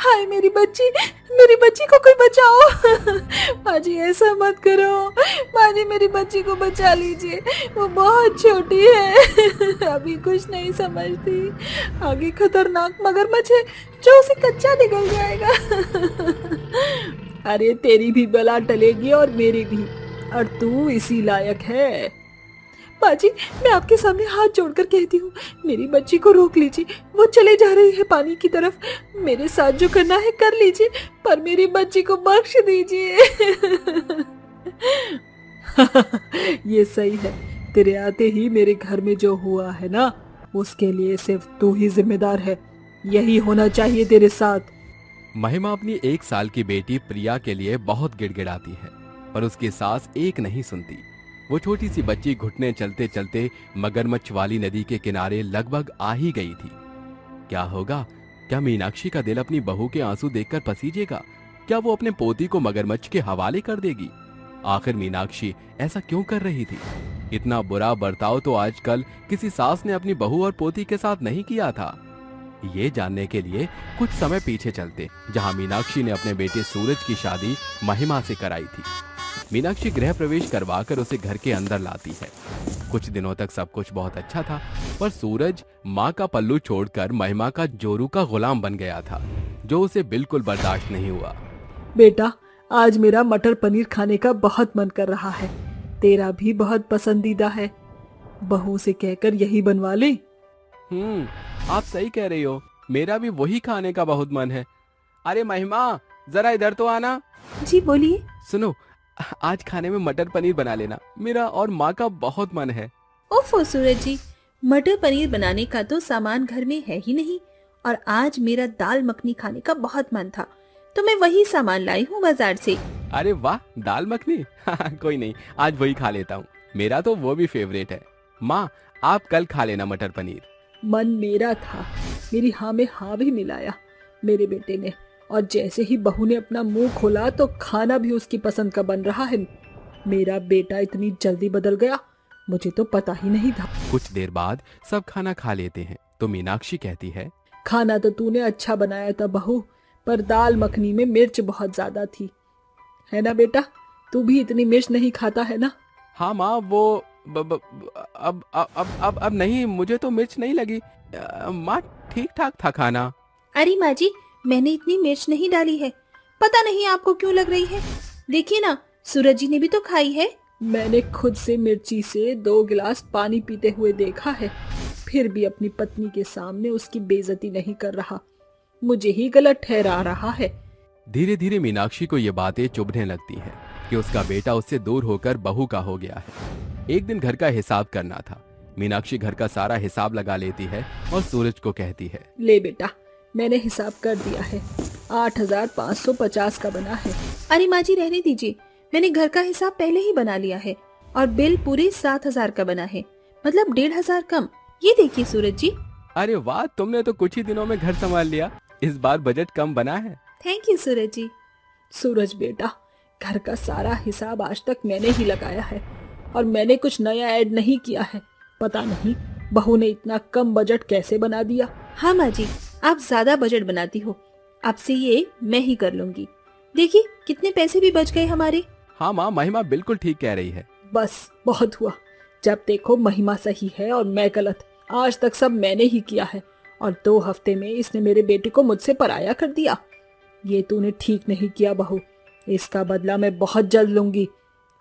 हाय मेरी बच्ची को कोई बचाओ। माजी ऐसा मत करो, माजी मेरी बच्ची को बचा लीजिए, वो बहुत छोटी है, अभी कुछ नहीं समझती, आगे खतरनाक मगरमच्छ है जो उसे कच्चा निकल जाएगा। अरे तेरी भी बला टलेगी और मेरी भी, और तू इसी लायक है। बाजी, मैं आपके सामने हाथ जोड़कर कहती हूँ, मेरी बच्ची को रोक लीजिए, वो चले जा रही है पानी की तरफ, मेरे साथ जो करना है कर लीजिए, पर मेरी बच्ची को बख्श दीजिए। ये सही है, तेरे आते ही मेरे घर में जो हुआ है ना, उसके लिए सिर्फ तू ही जिम्मेदार है, यही होना चाहिए तेरे साथ। महिमा अपनी 1 साल की बेटी प्रिया के लिए बहुत गिड़गिड़ाती है, पर उसकी सास एक नहीं सुनती। वो छोटी सी बच्ची घुटने चलते चलते मगरमच्छ वाली नदी के किनारे लगभग आ ही गई थी। क्या होगा? क्या मीनाक्षी का दिल अपनी बहू के आंसू देखकर पसीजेगा? क्या वो अपने पोती को मगरमच्छ के हवाले कर देगी? आखिर मीनाक्षी ऐसा क्यों कर रही थी? इतना बुरा बर्ताव तो आजकल किसी सास ने अपनी बहू और पोती के साथ नहीं किया था। ये जानने के लिए कुछ समय पीछे चलते, जहां मीनाक्षी ने अपने बेटे सूरज की शादी महिमा से कराई थी। मीनाक्षी गृह प्रवेश करवाकर उसे घर के अंदर लाती है। कुछ दिनों तक सब कुछ बहुत अच्छा था, पर सूरज माँ का पल्लू छोड़कर महिमा का जोरू का गुलाम बन गया था, जो उसे बिल्कुल बर्दाश्त नहीं हुआ। बेटा, आज मेरा मटर पनीर खाने का बहुत मन कर रहा है, तेरा भी बहुत पसंदीदा है, बहू से कहकर यही बनवा ले। आप सही कह रही हो, मेरा भी वही खाने का बहुत मन है। अरे महिमा, जरा इधर तो आना। जी बोलिए। सुनो, आज खाने में मटर पनीर बना लेना, मेरा और माँ का बहुत मन है। ओफो सूरज जी, मटर पनीर बनाने का तो सामान घर में है ही नहीं, और आज मेरा दाल मखनी खाने का बहुत मन था, तो मैं वही सामान लाई हूँ बाजार से। अरे वाह, दाल मखनी। कोई नहीं, आज वही खा लेता हूँ, मेरा तो वो भी फेवरेट है। माँ, आप कल खा लेना मटर पनीर। मन मेरा था, मेरी हाँ में हाँ भी मिलाया मेरे बेटे ने, और जैसे ही बहू ने अपना मुंह खोला तो खाना भी उसकी पसंद का बन रहा है। मेरा बेटा इतनी जल्दी बदल गया, मुझे तो पता ही नहीं था। कुछ देर बाद सब खाना खा लेते हैं, तो मीनाक्षी कहती है, खाना तो तूने अच्छा बनाया था बहू, पर दाल मखनी में मिर्च बहुत ज्यादा थी, है ना बेटा? तू भी इतनी मिर्च नहीं खाता है ना? हाँ माँ, वो अब नहीं, मुझे तो मिर्च नहीं लगी। माँ, ठीक ठाक था खाना। अरे माँ जी, मैंने इतनी मिर्च नहीं डाली है, पता नहीं आपको क्यों लग रही है। देखिए ना, सूरज जी ने भी तो खाई है। मैंने खुद से मिर्ची से 2 गिलास पानी पीते हुए देखा है, फिर भी अपनी पत्नी के सामने उसकी बेइज्जती नहीं कर रहा, मुझे ही गलत ठहरा रहा है। धीरे धीरे मीनाक्षी को ये बातें चुभने लगती हैं कि उसका बेटा उससे दूर होकर बहू का हो गया है। एक दिन घर का हिसाब करना था। मीनाक्षी घर का सारा हिसाब लगा लेती है और सूरज को कहती है, ले बेटा, मैंने हिसाब कर दिया है, 8,550 का बना है। अरे माँ जी, रहने दीजिए, मैंने घर का हिसाब पहले ही बना लिया है, और बिल पूरे 7,000 का बना है, मतलब 1,500 कम। ये देखिए सूरज जी। अरे वाह, तुमने तो कुछ ही दिनों में घर संभाल लिया, इस बार बजट कम बना है। थैंक यू सूरज जी। सूरज बेटा, घर का सारा हिसाब आज तक मैंने ही लगाया है, और मैंने कुछ नया ऐड नहीं किया है। पता नहीं बहू ने इतना कम बजट कैसे बना दिया। हाँ माँ जी, आप ज्यादा बजट बनाती हो, आपसे ये मैं ही कर लूंगी। देखिए कितने पैसे भी बच गए हमारे। हाँ माँ, महिमा बिल्कुल ठीक कह रही है। बस बहुत हुआ, जब देखो महिमा सही है और मैं गलत। आज तक सब मैंने ही किया है, और 2 हफ्ते में इसने मेरे बेटे को मुझसे पराया कर दिया। ये तूने ठीक नहीं किया बहू, इसका बदला मैं बहुत जल्द लूंगी।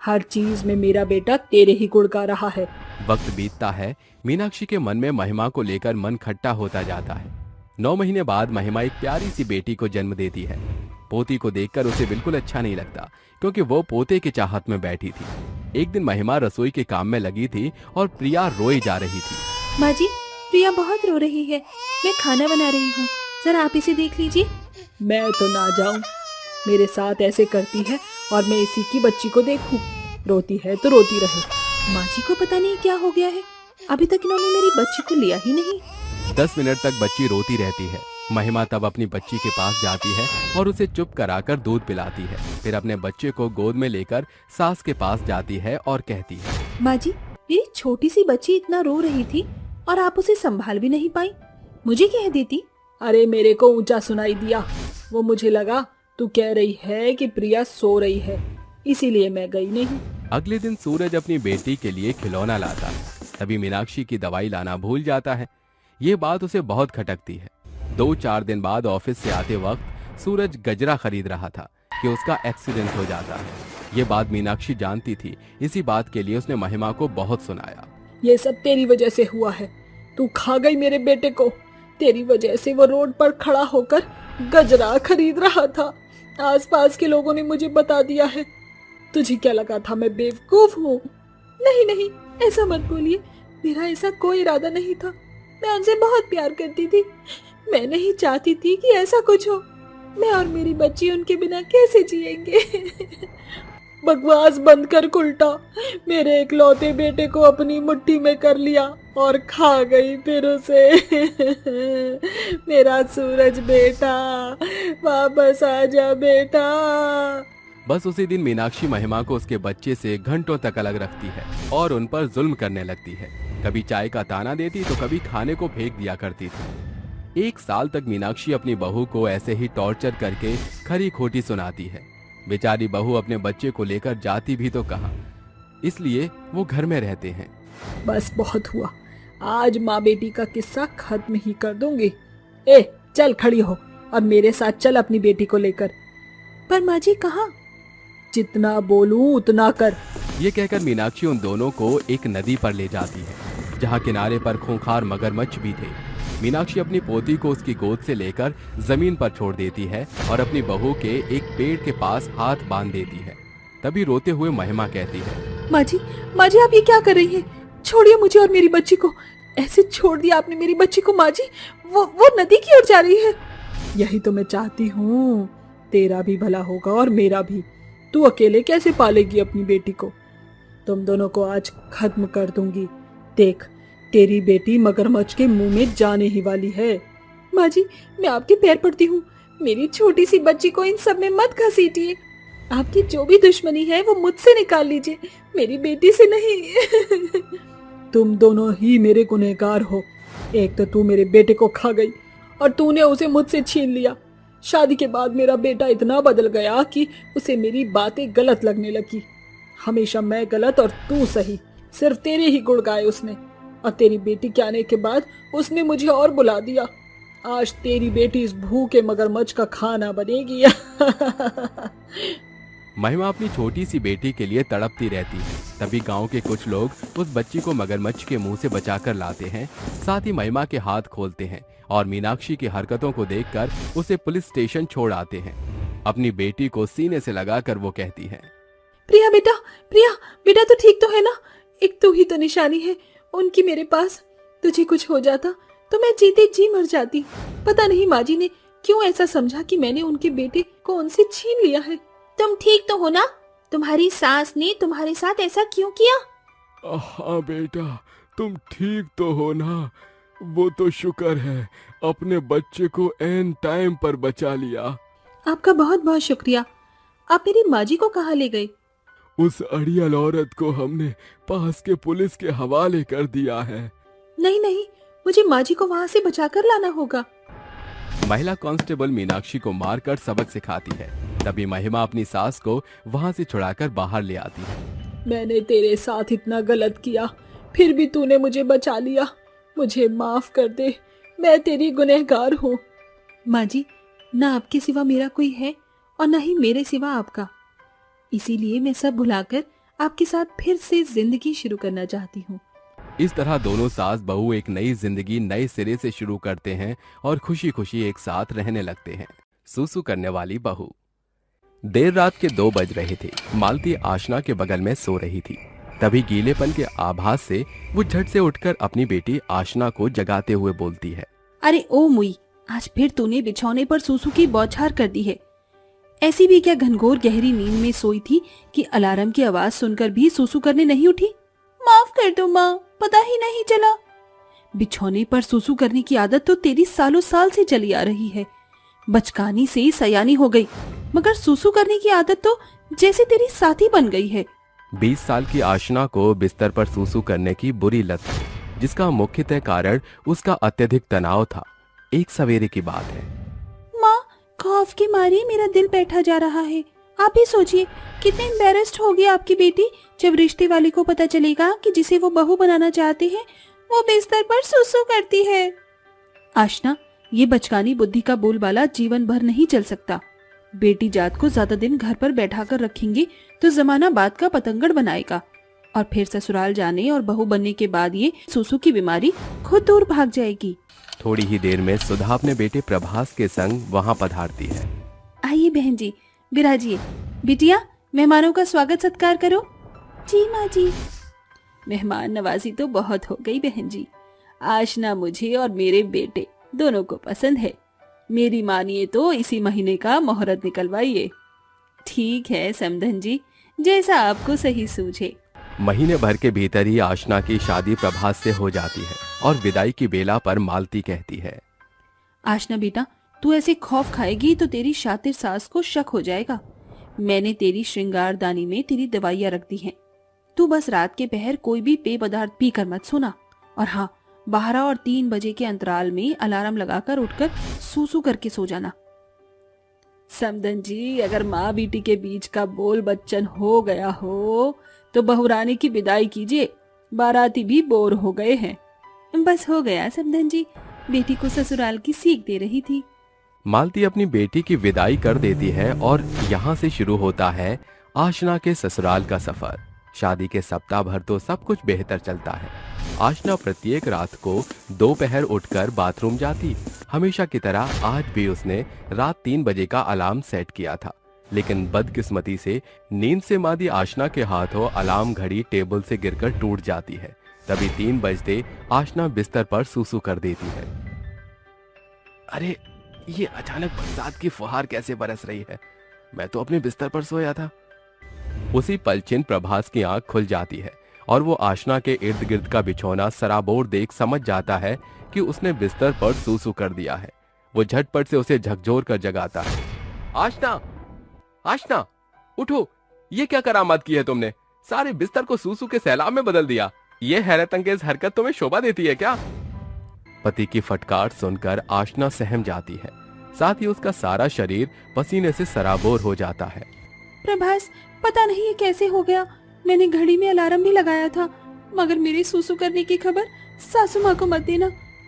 हर चीज में मेरा बेटा तेरे ही गुण गा रहा है। वक्त बीतता है, मीनाक्षी के मन में महिमा को लेकर मन खट्टा होता जाता है। 9 महीने बाद महिमा एक प्यारी सी बेटी को जन्म देती है। पोती को देखकर उसे बिल्कुल अच्छा नहीं लगता, क्योंकि वो पोते की चाहत में बैठी थी। एक दिन महिमा रसोई के काम में लगी थी और प्रिया रोई जा रही थी। माँ जी, प्रिया बहुत रो रही है, मैं खाना बना रही हूँ, जरा आप इसे देख लीजिए। मैं तो ना जाऊं, मेरे साथ ऐसे करती है और मैं इसी की बच्ची को देखूं, रोती है तो रोती रहे। माँ जी को पता नहीं क्या हो गया है, अभी तक इन्होंने मेरी बच्ची को लिया ही नहीं। 10 मिनट तक बच्ची रोती रहती है। महिमा तब अपनी बच्ची के पास जाती है और उसे चुप कराकर दूध पिलाती है। फिर अपने बच्चे को गोद में लेकर सास के पास जाती है और कहती है, माँ जी, मेरी छोटी सी बच्ची इतना रो रही थी और आप उसे संभाल भी नहीं पाई, मुझे कह देती। अरे मेरे को ऊंचा सुनाई दिया, वो मुझे लगा तू कह रही है कि प्रिया सो रही है, इसीलिए मैं गई नहीं। अगले दिन सूरज अपनी बेटी के लिए खिलौना लाता है, तभी मीनाक्षी की दवाई लाना भूल जाता है। ये बात उसे बहुत खटकती है। 2-4 दिन बाद ऑफिस से आते वक्त सूरज गजरा खरीद रहा था कि उसका एक्सीडेंट हो जाता है। ये बात मीनाक्षी जानती थी, इसी बात के लिए उसने महिमा को बहुत सुनाया। ये सब तेरी वजह से हुआ है, तू खा गई मेरे बेटे को। तेरी वजह से वो रोड पर खड़ा होकर गजरा खरीद रहा था। आसपास के लोगों ने मुझे बता दिया है। तुझे क्या लगा था मैं बेवकूफ हूँ? नहीं नहीं, ऐसा मत बोलिए, मेरा ऐसा कोई इरादा नहीं था। मैं उनसे बहुत प्यार करती थी, मैं नहीं चाहती थी कि ऐसा कुछ हो। मैं और मेरी बच्ची उनके बिना कैसे जिएंगे? बकवास बंद कर कुलटा। मेरे इकलौते बेटे को अपनी मुट्ठी में कर लिया और खा गई फिर उसे। मेरा सूरज बेटा, वापस आ जा बेटा। बस उसी दिन मीनाक्षी महिमा को उसके बच्चे से घंटों तक अलग रखती है और उन पर जुल्म करने लगती है। कभी चाय का ताना देती तो कभी खाने को फेंक दिया करती थी। 1 साल तक मीनाक्षी अपनी बहू को ऐसे ही टॉर्चर करके खरी खोटी सुनाती है। बेचारी बहू अपने बच्चे को लेकर जाती भी तो कहाँ, इसलिए वो घर में रहते हैं। बस बहुत हुआ, आज माँ बेटी का किस्सा खत्म ही कर दूंगी। ए चल खड़ी हो और मेरे साथ चल अपनी बेटी को लेकर। पर माँ जी कहाँ? जितना बोलूं उतना कर। ये कहकर मीनाक्षी उन दोनों को एक नदी पर ले जाती है, जहाँ किनारे पर खूंखार मगरमच्छ भी थे। मीनाक्षी अपनी पोती को उसकी गोद से लेकर जमीन पर छोड़ देती है और अपनी बहू के एक पेड़ के पास हाथ बांध देती है। तभी रोते हुए महिमा कहती है, माँ जी आप ये क्या कर रही हैं? छोड़िए मुझे और मेरी बच्ची को। ऐसे छोड़ दिया आपने मेरी बच्ची को माँ जी, वो नदी की ओर जा रही है। यही तो मैं चाहती हूँ, तेरा भी भला होगा और मेरा भी। तू अकेले कैसे पालेगी अपनी बेटी को? तुम दोनों को आज खत्म कर दूंगी। देख, तेरी बेटी मगरमच्छ के मुंह में जाने ही वाली है। माँ जी मैं आपके पैर पड़ती हूँ, मेरी छोटी सी बच्ची को इन सब में मत घसीटिए। आपकी जो भी दुश्मनी है वो मुझसे निकाल लीजिए, मेरी बेटी से नहीं। तुम दोनों ही मेरे गुनहगार हो। एक तो तू मेरे बेटे को खा गई और तूने उसे मुझसे छीन लिया। शादी के बाद मेरा बेटा इतना बदल गया कि उसे मेरी बातें गलत लगने लगी। हमेशा मैं गलत और तू सही, सिर्फ तेरे ही गुण गाए उसने। और तेरी बेटी के आने के बाद उसने मुझे और बुला दिया। आज तेरी बेटी इस भूखे मगरमच्छ का खाना बनेगी। महिमा अपनी छोटी सी बेटी के लिए तड़पती रहती है। तभी गांव के कुछ लोग उस बच्ची को मगरमच्छ के मुंह से बचाकर लाते हैं। साथ ही महिमा के हाथ खोलते हैं और मीनाक्षी की हरकतों को देखकर उसे पुलिस स्टेशन छोड़ आते हैं। अपनी बेटी को सीने से लगाकर वो कहती है, प्रिया बेटा तो ठीक तो है ना? एक तू ही तो निशानी है उनकी मेरे पास। तुझे कुछ हो जाता तो मैं जीते जी मर जाती। पता नहीं माँ जी ने क्यों ऐसा समझा कि मैंने उनके बेटे को उनसे छीन लिया है। तुम ठीक तो हो ना? तुम्हारी सास ने तुम्हारे साथ ऐसा क्यों किया? हाँ बेटा, तुम ठीक तो हो ना? वो तो शुक्र है, अपने बच्चे को एन टाइम पर बचा लिया। आपका बहुत बहुत शुक्रिया। आप मेरी माँ जी को कहाँ ले गए? उस अड़ियल औरत को हमने पास के पुलिस के हवाले कर दिया है। नहीं, मुझे माँ जी को वहाँ से बचाकर लाना होगा। महिला कांस्टेबल मीनाक्षी को मारकर सबक सिखाती है। तभी महिमा अपनी सास को वहाँ से छुड़ाकर बाहर ले आती है। मैंने तेरे साथ इतना गलत किया, फिर भी तूने मुझे बचा लिया। मुझे माफ कर दे, मैं तेरी गुनहगार हूँ। माँ जी, ना आपके सिवा मेरा कोई है और ना ही मेरे सिवा आपका। इसीलिए मैं सब भुलाकर आपके साथ फिर से जिंदगी शुरू करना चाहती हूँ। इस तरह दोनों सास बहू एक नई जिंदगी नए सिरे से शुरू करते हैं और खुशी खुशी एक साथ रहने लगते हैं। सूसू करने वाली बहू। देर रात के 2 बज रहे थे। मालती आशना के बगल में सो रही थी। तभी गीलेपन के आभास से वो झट से उठकर अपनी बेटी आशना को जगाते हुए बोलती है, अरे ओ मुई, आज फिर तूने बिछौने पर सूसू की बौछार कर दी है। ऐसी भी क्या घनघोर गहरी नींद में सोई थी कि अलार्म की आवाज सुनकर भी सूसू करने नहीं उठी? माफ कर दो माँ, पता ही नहीं चला। बिछौने पर सूसू करने की आदत तो तेरी सालों साल से चली आ रही है। बचकानी से ही सयानी हो गई, मगर सूसू करने की आदत तो जैसे तेरी साथी बन गई है। 20 साल की आशना को बिस्तर पर सूसू करने की बुरी लत थी, जिसका मुख्यतः कारण उसका अत्यधिक तनाव था। एक सवेरे की बात है। माँ, खौफ के मारे मेरा दिल बैठा जा रहा है। आप ही सोचिए कितने एम्बेरस्ड होगी आपकी बेटी जब रिश्ते वाले को पता चलेगा कि जिसे वो बहू बनाना चाहते हैं वो बिस्तर पर सुसु करती है। आशना, ये बचकानी बुद्धि का बोलबाला जीवन भर नहीं चल सकता। बेटी जात को ज्यादा दिन घर पर बैठा कर रखेंगे तो जमाना बात का पतंगड़ बनाएगा और फिर ससुराल जाने और बहू बनने के बाद ये सुसु की बीमारी खुद दूर भाग जाएगी। थोड़ी ही देर में सुधा अपने बेटे प्रभास के संग वहां पधारती है। आइए बहन जी, विराजिए। बिटिया, मेहमानों का स्वागत सत्कार करो। जी माँ जी। मेहमान नवाजी तो बहुत हो गई बहन जी। आशना मुझे और मेरे बेटे दोनों को पसंद है। मेरी मानिए तो इसी महीने का मुहूर्त निकलवाइए। ठीक है समधन जी, जैसा आपको सही सूझे। महीने भर के भीतर ही आशना की शादी प्रभास से हो जाती है और विदाई की बेला पर मालती कहती है, आशना बेटा, तू ऐसे खौफ खाएगी तो तेरी शातिर सास को शक हो जाएगा। मैंने तेरी श्रृंगारदानी में तेरी दवाइयाँ रख दी हैं। तू बस रात के पहर कोई भी पेय पदार्थ पी कर मत सोना। और हाँ, 12 और 3 बजे के अंतराल में अलार्म लगाकर उठकर सूसू करके सो जाना। समधन जी, अगर माँ बेटी के बीच का बोल बच्चन हो गया हो तो बहुरानी की विदाई कीजिए। बाराती भी बोर हो गए हैं। बस हो गया समधन जी, बेटी को ससुराल की सीख दे रही थी। मालती अपनी बेटी की विदाई कर देती है और यहाँ से शुरू होता है आशना के ससुराल का सफर। शादी के सप्ताह भर तो सब कुछ बेहतर चलता है। आशना प्रत्येक रात को दोपहर उठकर बाथरूम जाती। हमेशा की तरह आज भी उसने रात 3 बजे का अलार्म सेट किया था, लेकिन बदकिस्मती से नींद से मादी आशना के हाथों अलार्म घड़ी टेबल से गिरकर टूट जाती है। तभी 3 बजते आशना बिस्तर पर सूसू कर देती है। अरे, ये अचानक बरसात की फुहार कैसे बरस रही है? मैं तो अपने बिस्तर पर सोया था। उसी पल चिन प्रभास की आंख खुल जाती है और वो आशना के इर्द गिर्द का बिछौना सराबोर देख समझ जाता है कि उसने बिस्तर पर सूसू कर दिया है। वो झटपट से उसे झकझोर कर जगाता है। आशना, आशना, उठो! ये क्या करामात की है तुमने? सारे बिस्तर को सूसू के सैलाब में बदल दिया। ये हैरत अंगेज हरकत तुम्हें शोभा देती है क्या? पति की फटकार सुनकर आशना सहम जाती है। साथ ही उसका सारा शरीर पसीने से सराबोर हो जाता है। प्रभास, पता नहीं ये कैसे हो गया। मैंने घड़ी में अलार्म भी लगाया था, मगर मेरे सूसू करने की खबर सासू माँ को मत देना,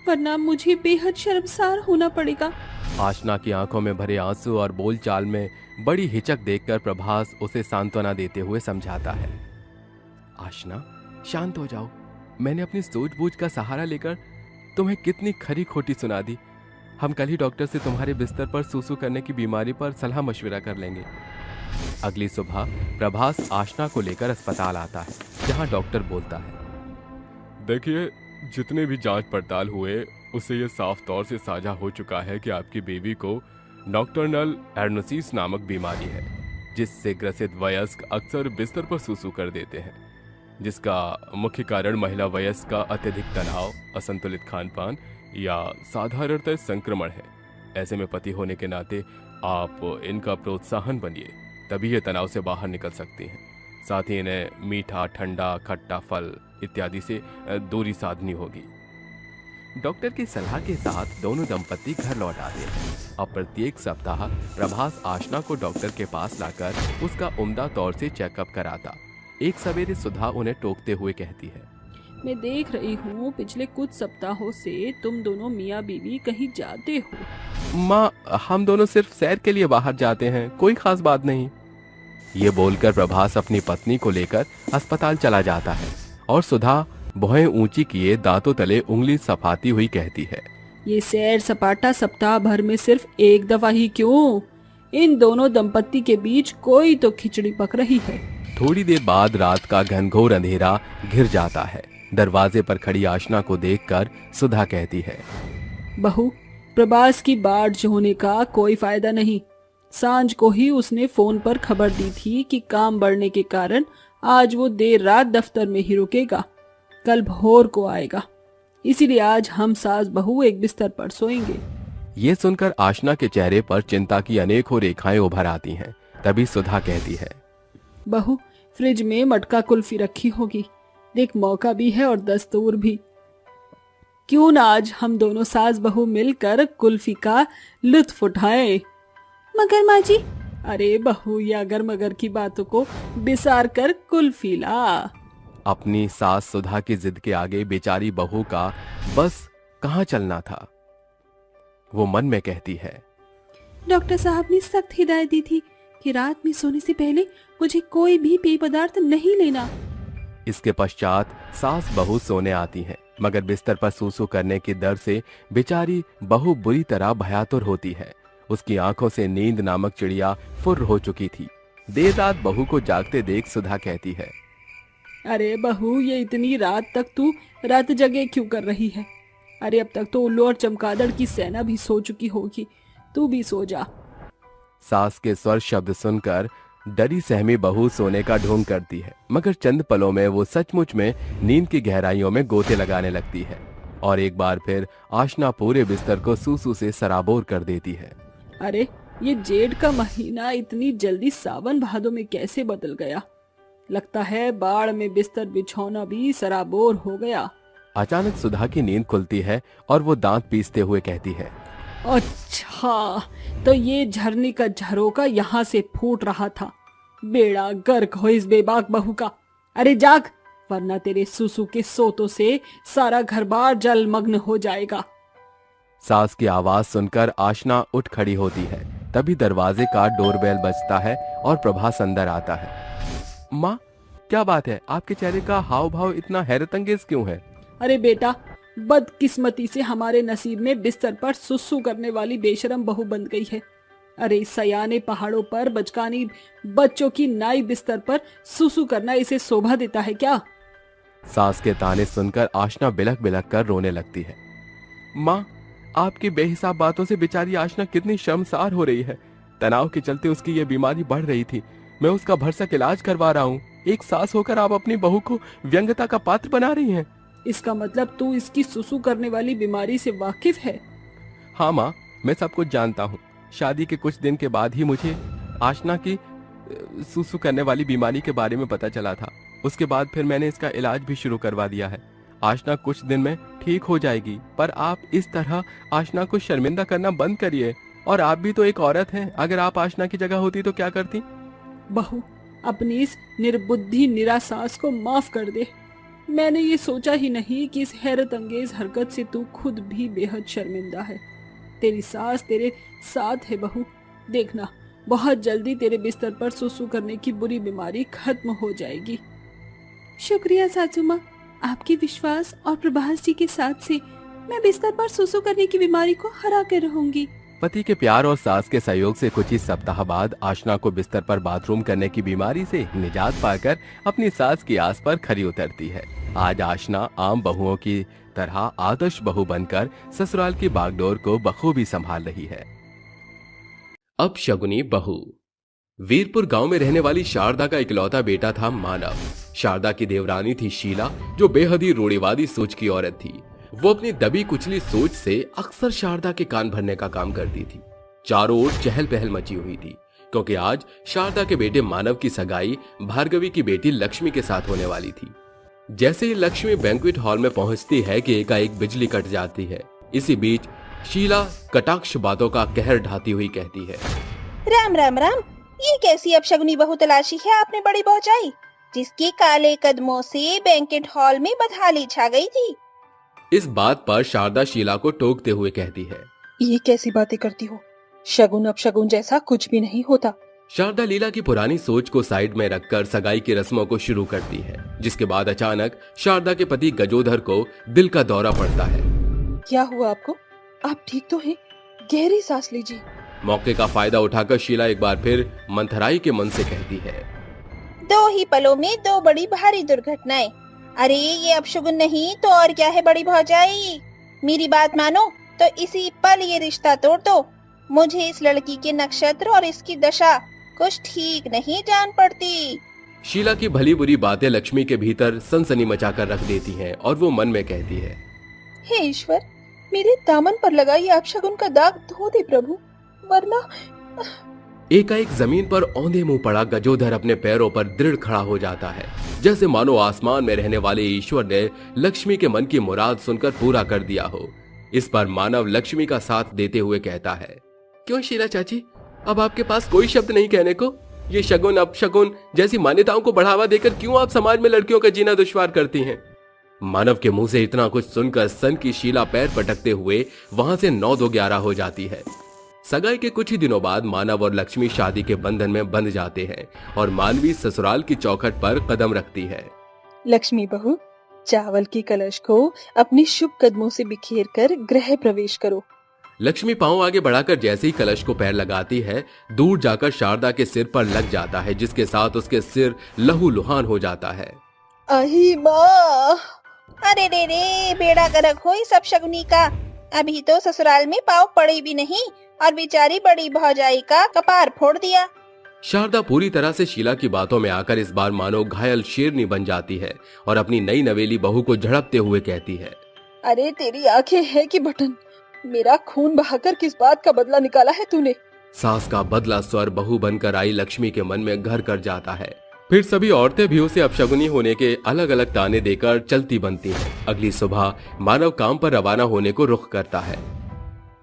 वरना मुझे बेहद शर्मसार होना पड़ेगा। आशना की आंखों में भरे आंसू और बोलचाल में बड़ी हिचक देखकर प्रभास उसे सांत्वना देते हुए समझाता है। आशना, शांत हो जाओ। मैंने अपनी सूझबूझ का सहारा लेकर तुम्हें कितनी खरी खोटी सुना दी। हम कल ही डॉक्टर से तुम्हारे बिस्तर पर सूसू करने की बीमारी पर सलाह मशविरा कर लेंगे। अगली सुबह प्रभास आशना को लेकर अस्पताल आता है, जहां डॉक्टर बोलता है, देखिए, जितने भी जांच पड़ताल हुए उससे ये साफ तौर से साझा हो चुका है कि आपकी बेबी को नॉक्टर्नल एर्नोसिस नामक बीमारी है, जिससे ग्रसित वयस्क अक्सर बिस्तर पर सूसू कर देते हैं, जिसका मुख्य कारण महिला वयस्क का अत्यधिक तनाव, असंतुलित खानपान या साधारणतः संक्रमण है। ऐसे में पति होने के नाते आप इनका प्रोत्साहन बनिए, तभी ये तनाव से बाहर निकल सकती हैं। साथ ही इन्हें मीठा, ठंडा, खट्टा फल इत्यादि से दूरी साधनी होगी। डॉक्टर की सलाह के साथ दोनों दंपत्ति घर लौट आते हैं। अब प्रत्येक सप्ताह प्रभास आशना को डॉक्टर के पास लाकर उसका उम्दा तौर से चेकअप कराता। एक सवेरे सुधा उन्हें टोकते हुए कहती है, मैं देख रही हूँ पिछले कुछ सप्ताहों से तुम दोनों मियाँ बीवी कहीं जाते हो। माँ, हम दोनों सिर्फ सैर के लिए बाहर जाते हैं, कोई खास बात नहीं। ये बोलकर प्रभास अपनी पत्नी को लेकर अस्पताल चला जाता है और सुधा भौहें ऊंची किए दांतों तले उंगली सफाती हुई कहती है, ये सैर सपाटा सप्ताह भर में सिर्फ एक दफा ही क्यों? इन दोनों दंपत्ति के बीच कोई तो खिचड़ी पक रही है। थोड़ी देर बाद रात का घनघोर अंधेरा घिर जाता है। दरवाजे पर खड़ी आशना को देखकर सुधा कहती है, बहू, प्रभास की बाढ़ होने का कोई फायदा नहीं। सांझ को ही उसने फोन पर खबर दी थी कि काम बढ़ने के कारण आज वो देर रात दफ्तर में ही रुकेगा, कल भोर को आएगा। इसीलिए आज हम सास बहू एक बिस्तर पर सोएंगे। ये सुनकर आशना के चेहरे पर चिंता की अनेकों रेखाएं उभर आती हैं। तभी सुधा कहती है, बहू, फ्रिज में मटका कुल्फी रखी होगी, देख मौका भी है और दस्तूर भी। क्यों ना आज हम दोनों सास बहू मिलकर कुल्फी का लुत्फ उठाएं। मगर माँ जी। अरे बहू, ये अगर मगर की बातों को बिसार कर कुल्फी ला। अपनी सास सुधा की जिद के आगे बेचारी बहू का बस कहाँ चलना था। वो मन में कहती है, डॉक्टर साहब ने सख्त हिदायत दी थी कि रात में सोने से पहले मुझे कोई भी पेय पदार्थ नहीं लेना। इसके पश्चात सास बहू सोने आती है, मगर बिस्तर पर सूसू करने की डर से बेचारी बहू बुरी तरह भयातुर होती है। उसकी आंखों से नींद नामक चिड़िया फुर्र हो चुकी थी। देर रात बहू को जागते देख सुधा कहती है, अरे बहू, ये इतनी रात तक तू रात जगे क्यों कर रही है? अरे अब तक तो उल्लू और चमगादड़ की सेना भी सो चुकी होगी, तू भी सो जा। सास के स्वर शब्द सुनकर डरी सहमी बहू सोने का ढोंग करती है, मगर चंद पलों में वो सचमुच में नींद की गहराइयों में गोते लगाने लगती है और एक बार फिर आशना पूरे बिस्तर को सूसू से सराबोर कर देती है। अरे ये जेठ का महीना इतनी जल्दी सावन भादों में कैसे बदल गया? लगता है बाढ़ में बिस्तर बिछौना भी सराबोर हो गया। अचानक सुधा की नींद खुलती है और वो दांत पीसते हुए कहती है, अच्छा, तो ये झरने का झरोका यहाँ से फूट रहा था। बेड़ा गर्क हो इस बेबाक बहू का। अरे जाग, वरना तेरे सुसु के सोतों से सारा घर बार जलमग्न हो जाएगा। सास की आवाज सुनकर आशना उठ खड़ी होती है। तभी दरवाजे का डोरबेल बजता है और प्रभास अंदर आता है। माँ, क्या बात है? आपके चेहरे का हाव भाव इतना हैरत अंगेज क्यों है? अरे बेटा, बदकिस्मती से हमारे नसीब में बिस्तर पर सुसु करने वाली बेशरम बहू बन गई है। अरे सयाने पहाड़ों पर बचकानी बच्चों की नाई बिस्तर पर सुसु करना इसे शोभा देता है क्या? सास के ताने सुनकर आशना बिलख बिलख कर रोने लगती है। माँ, आपकी बेहिसाब बातों से बेचारी आशना कितनी शर्मसार हो रही है। तनाव के चलते उसकी ये बीमारी बढ़ रही थी। मैं उसका भरसक इलाज करवा रहा हूँ। एक सास होकर आप अपनी बहू को व्यंग्यता का पात्र बना रही हैं। इसका मतलब तू इसकी सुसु करने वाली बीमारी से वाकिफ है? हाँ माँ, मैं सब कुछ जानता हूँ। शादी के कुछ दिन के बाद ही मुझे आशना की सुसु करने वाली बीमारी के बारे में पता चला था। उसके बाद फिर मैंने इसका इलाज भी शुरू करवा दिया है। आशना कुछ दिन में ठीक हो जाएगी, पर आप इस तरह आशना को शर्मिंदा करना बंद करिए। और आप भी तो एक औरत हैं। अगर आप आशना की जगह होती तो क्या करती? बहू, अपनी इस निर्बुद्धि निराशास को माफ कर दे। मैंने ये सोचा ही नहीं कि इस हैरत अंगेज हरकत से तू खुद भी बेहद शर्मिंदा है। तेरी सास तेरे साथ है बहू। देखना, बहुत जल्दी तेरे बिस्तर पर सुसु करने की बुरी बीमारी खत्म हो जाएगी। शुक्रिया सासू माँ, आपके विश्वास और प्रभास जी के साथ से मैं बिस्तर पर सुसु करने की बीमारी को हरा कर रहूंगी। पति के प्यार और सास के सहयोग से कुछ ही सप्ताह बाद आशना को बिस्तर पर बाथरूम करने की बीमारी से निजात पाकर अपनी सास की आस पर खरी उतरती है। आज आशना आम बहुओं की तरह आदर्श बहू बनकर ससुराल की बागडोर को बखूबी संभाल रही है। अब शगुनी बहू। वीरपुर गांव में रहने वाली शारदा का इकलौता बेटा था मानव। शारदा की देवरानी थी शीला, जो बेहद ही रूढ़िवादी सोच की औरत थी। वो अपनी दबी कुचली सोच से अक्सर शारदा के कान भरने का काम करती थी। चारों ओर चहल पहल मची हुई थी, क्योंकि आज शारदा के बेटे मानव की सगाई भार्गवी की बेटी लक्ष्मी के साथ होने वाली थी। जैसे ही लक्ष्मी बैंक्वेट हॉल में पहुंचती है कि एकाएक बिजली कट जाती है। इसी बीच शीला कटाक्ष बातों का कहर ढाती हुई कहती है, राम राम राम, ये कैसी अपशगुनी बहू तलाशी है आपने बड़ी पहुंचाई, जिसके काले कदमों से बैंक्वेट हॉल में बदहाली छा गई थी। इस बात पर शारदा शीला को टोकते हुए कहती है, ये कैसी बातें करती हो? शगुन अपशगुन जैसा कुछ भी नहीं होता। शारदा लीला की पुरानी सोच को साइड में रखकर सगाई की रस्मों को शुरू करती है, जिसके बाद अचानक शारदा के पति गजोधर को दिल का दौरा पड़ता है। क्या हुआ आपको? आप ठीक तो हैं? गहरी सांस लीजिए। मौके का फायदा उठाकर शीला एक बार फिर मंथराई के मन से कहती है, दो ही पलों में दो बड़ी भारी दुर्घटनाएं। अरे ये अपशगुन नहीं तो और क्या है बड़ी भौजाई। मेरी बात मानो तो इसी पल ये रिश्ता तोड़ दो। मुझे इस लड़की के नक्षत्र और इसकी दशा कुछ ठीक नहीं जान पड़ती। शीला की भली बुरी बातें लक्ष्मी के भीतर सनसनी मचाकर रख देती हैं और वो मन में कहती है, हे ईश्वर, मेरे दामन पर लगा ये अपशगुन का दाग धो दे प्रभु, वरना। एकाएक जमीन पर औंधे मुंह पड़ा गजोधर अपने पैरों पर दृढ़ खड़ा हो जाता है, जैसे मानो आसमान में रहने वाले ईश्वर ने लक्ष्मी के मन की मुराद सुनकर पूरा कर दिया हो। इस पर मानव लक्ष्मी का साथ देते हुए कहता है, क्यों शीला चाची, अब आपके पास कोई शब्द नहीं कहने को। ये शगुन अपशगुन जैसी मान्यताओं को बढ़ावा देकर क्यों आप समाज में लड़कियों का जीना दुश्वार करती हैं? मानव के मुंह से इतना कुछ सुनकर सन की शीला पैर पटकते हुए वहां से 9-2-11 हो जाती है। सगाई के कुछ ही दिनों बाद मानव और लक्ष्मी शादी के बंधन में बंध जाते हैं और मानवी ससुराल की चौखट पर कदम रखती है। लक्ष्मी बहू, चावल की कलश को अपने शुभ कदमों से बिखेर कर गृह प्रवेश करो। लक्ष्मी पांव आगे बढ़ाकर जैसे ही कलश को पैर लगाती है, दूर जाकर शारदा के सिर पर लग जाता है, जिसके साथ उसके सिर लहूलुहान हो जाता है। आई माँ! अरे रे रे, बेड़ा गर्क हो इस अपशगुनी का। अभी तो ससुराल में पाँव पड़े भी नहीं और बेचारी बड़ी भौजाई का कपार फोड़ दिया। शारदा पूरी तरह से शीला की बातों में आकर इस बार मानो घायल शेरनी बन जाती है और अपनी नई नवेली बहू को झड़पते हुए कहती है, अरे तेरी आंखें हैं कि बटन, मेरा खून बहाकर किस बात का बदला निकाला है तूने? सास का बदला स्वर बहू बनकर आई लक्ष्मी के मन में घर कर जाता है। फिर सभी औरतें भी उसे अपशगुनी होने के अलग अलग ताने देकर चलती बनती हैं। अगली सुबह मानव काम पर रवाना होने को रुख करता है।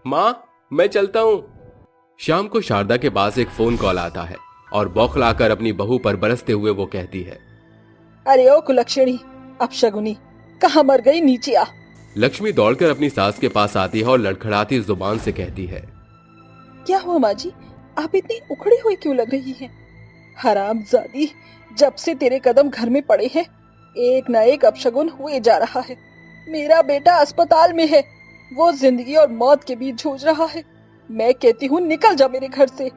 माँ, मैं चलता हूँ। शाम को शारदा के पास एक फोन कॉल आता है और बौखलाकर अपनी बहू पर बरसते हुए वो कहती है, अरे ओ कुलक्षणी, अपशगुनी, कहाँ मर गई? नीचे आ। लक्ष्मी दौड़कर अपनी सास के पास आती है और लड़खड़ाती जुबान से कहती है, क्या हुआ माँ जी, आप इतनी उखड़ी हुई क्यों लग रही हैं? हरामजादी, जब से तेरे कदम घर में पड़े हैं, एक न एक अपशगुन हुए जा रहा है। मेरा बेटा अस्पताल में है, वो जिंदगी और मौत के बीच जूझ रहा है। मैं कहती हूँ निकल जा मेरे घर से।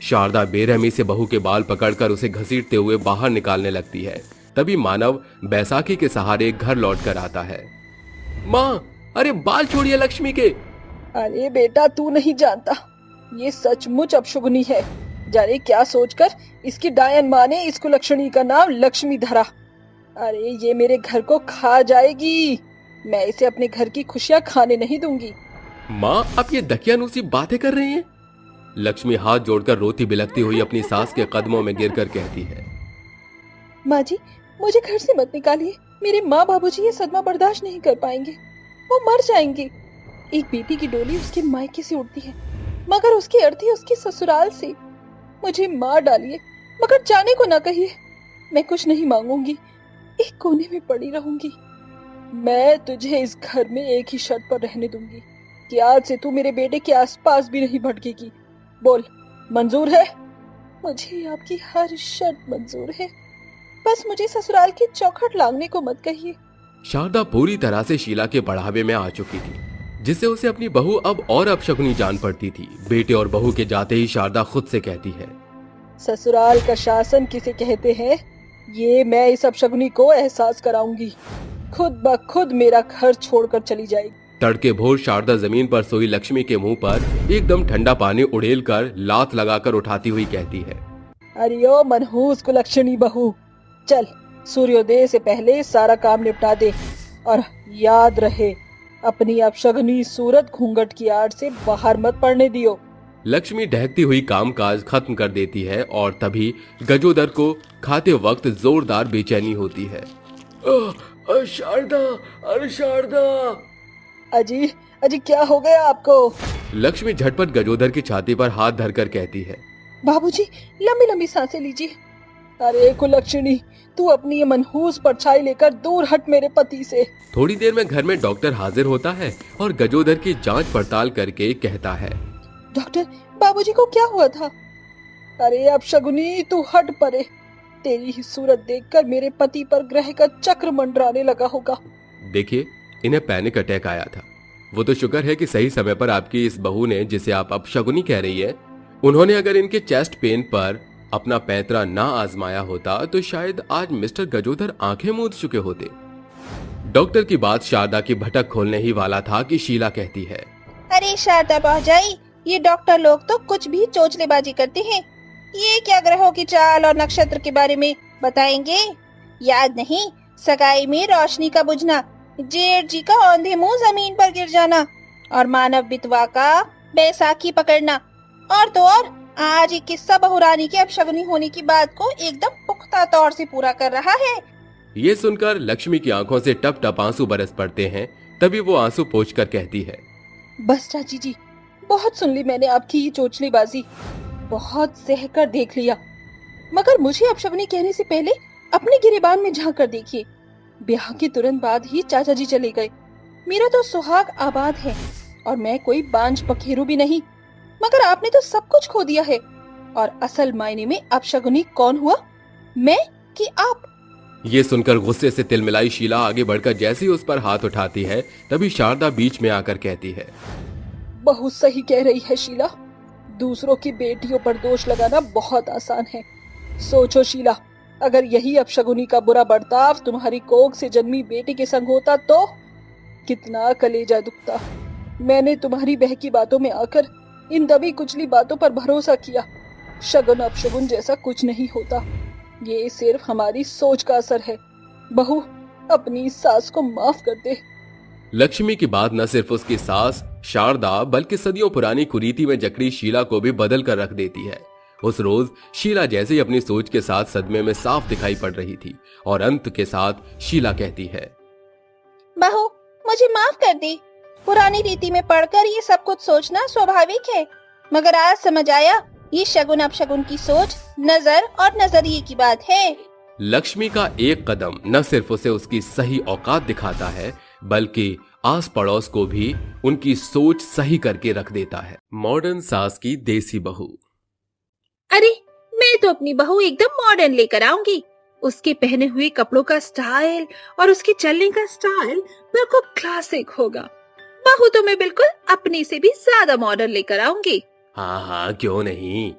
शारदा बेरहमी से बहू के बाल पकड़कर उसे घसीटते हुए बाहर निकालने लगती है। तभी मानव बैसाखी के सहारे घर लौट कर आता है। माँ, अरे बाल छोड़िए लक्ष्मी के। अरे बेटा, तू नहीं जानता, ये सचमुच अपशगुनी है। जाने क्या सोचकर इसकी डायन माँ ने इस कुलक्षणी का नाम लक्ष्मी धरा। अरे ये मेरे घर को खा जाएगी, मैं इसे अपने घर की खुशियां खाने नहीं दूंगी। माँ, आप ये दकियानूसी बातें कर रही हैं? लक्ष्मी हाथ जोड़कर रोती बिलखती हुई अपनी सास के कदमों में गिरकर कहती है, माँ जी, मुझे घर से मत निकालिए। मेरे माँ बाबूजी ये सदमा बर्दाश्त नहीं कर पाएंगे, वो मर जाएंगे। एक बेटी की डोली उसके मायके से उड़ती है, मगर उसकी अर्थी उसके ससुराल से। मुझे मार डालिए, मगर जाने को ना कहिए। मैं कुछ नहीं मांगूंगी, एक कोने में पड़ी रहूंगी। मैं तुझे इस घर में एक ही शर्त पर रहने दूंगी कि आज से तू मेरे बेटे के आसपास भी नहीं भटकेगी। बोल, मंजूर है? मुझे आपकी हर शर्त मंजूर है, बस मुझे ससुराल की चौखट लांघने को मत कहिए। शारदा पूरी तरह से शीला के बढ़ावे में आ चुकी थी, जिससे उसे अपनी बहू अब और अपशगुनी जान पड़ती थी। बेटे और बहू के जाते ही शारदा खुद से कहती है, ससुराल का शासन किसे कहते हैं, ये मैं इस अपशगुनी को एहसास कराऊंगी। खुद ब खुद मेरा घर छोड़कर चली जाएगी। तड़के भोर शारदा जमीन पर सोई लक्ष्मी के मुंह पर एकदम ठंडा पानी उड़ेलकर लात लगाकर उठाती हुई कहती है, अरे ओ मनहूस कुलक्षणी बहू, चल सूर्योदय से पहले सारा काम निपटा दे, और याद रहे अपनी अपशगुनी सूरत घूंघट की आड़ से बाहर मत पड़ने दियो। लक्ष्मी ढहकती हुई कामकाज खत्म कर देती है और तभी गजोदर को खाते वक्त जोरदार बेचैनी होती है। शारदा, अरे शारदा। अजी, अजी क्या हो गया आपको? लक्ष्मी झटपट गजोदर की छाती पर हाथ धरकर कहती है, बाबूजी, लंबी लंबी सांसें लीजिए। अरे कुलक्षणी, तू अपनी ये मनहूस परछाई लेकर दूर हट मेरे पति से। थोड़ी देर में घर में डॉक्टर हाजिर होता है और गजोदर की जांच पड़ताल करके कहता है, डॉक्टर, बाबूजी को क्या हुआ था? अरे अपशगुनी, तू हट परे। तेरी ही सूरत देखकर मेरे पति पर ग्रह का चक्र मंडराने लगा होगा। देखिए, इन्हें पैनिक अटैक आया था। वो तो शुक्र है कि सही समय पर आपकी इस बहू ने, जिसे आप अपशगुनी कह रही है, उन्होंने अगर इनके चेस्ट पेन पर अपना पैंतरा ना आजमाया होता तो शायद आज मिस्टर गजोदर आंखें मूंद चुके होते। डॉक्टर की बात शारदा की भटक खोलने ही वाला था कि शीला कहती है, अरे शारदा भौजाई, ये डॉक्टर लोग तो कुछ भी चोचलेबाजी करते हैं। ये क्या ग्रहों की चाल और नक्षत्र के बारे में बताएंगे? याद नहीं, सगाई में रोशनी का बुझना, जेठ जी का औंधे मुंह जमीन पर गिर जाना और मानव बितवा का बैसाखी पकड़ना, और तो और आज ये किस्सा बहुरानी के अपशगुनी होने की बात को एकदम पुख्ता तौर से पूरा कर रहा है। ये सुनकर लक्ष्मी की आंखों से टप टप आंसू बरस पड़ते हैं। तभी वो आंसू पोंछकर कहती है, बस चाची जी, बहुत सुन ली मैंने आपकी ये चोचलेबाजी, बहुत सहकर देख लिया, मगर मुझे अपशगुनी कहने से पहले अपने गिरेबान में झांक कर देखिए। ब्याह के तुरंत बाद ही चाचा जी चले गए। मेरा तो सुहाग आबाद है और मैं कोई बांझ पखेरू भी नहीं, मगर आपने तो सब कुछ खो दिया है। और असल मायने में अपशगुनी कौन हुआ, मैं कि आप? ये सुनकर गुस्से से तिलमिलाई शीला आगे बढ़कर जैसे ही उस पर हाथ उठाती है तभी शारदा बीच में आकर कहती है, बहू सही कह रही है शीला, दूसरों की बेटियों पर दोष लगाना बहुत आसान है। सोचो शीला, अगर यही अपशगुनी का बुरा बर्ताव तुम्हारी कोख से जन्मी बेटी के संग होता तो कितना कलेजा दुखता। मैंने तुम्हारी बहकी बातों में आकर इन दबी कुचली बातों पर भरोसा किया। शगुन अपशगुन जैसा कुछ नहीं होता, ये सिर्फ हमारी सोच का असर है। बहू, अपनी सास को माफ कर दे। लक्ष्मी की बात न सिर्फ उसकी सास शारदा बल्कि सदियों पुरानी कुरीति में जकड़ी शीला को भी बदल कर रख देती है। उस रोज शीला जैसे ही अपनी सोच के साथ सदमे में साफ दिखाई पड़ रही थी और अंत के साथ शीला कहती है, बहू मुझे माफ कर दी। पुरानी रीति में पढ़कर ये सब कुछ सोचना स्वाभाविक है, मगर आज समझ आया ये शगुन अपशगुन की सोच, नजर और नजरिए की बात है। लक्ष्मी का एक कदम न सिर्फ उसे उसकी सही औकात दिखाता है बल्कि आस पड़ोस को भी उनकी सोच सही करके रख देता है। मॉडर्न सास की देसी बहू। अरे मैं तो अपनी बहू एकदम मॉडर्न लेकर आऊंगी। उसके पहने हुए कपड़ों का स्टाइल और उसके चलने का स्टाइल बिल्कुल क्लासिक होगा। बहू तो मैं बिल्कुल अपने से भी ज्यादा मॉडर्न लेकर आऊंगी। हाँ हाँ क्यों नहीं,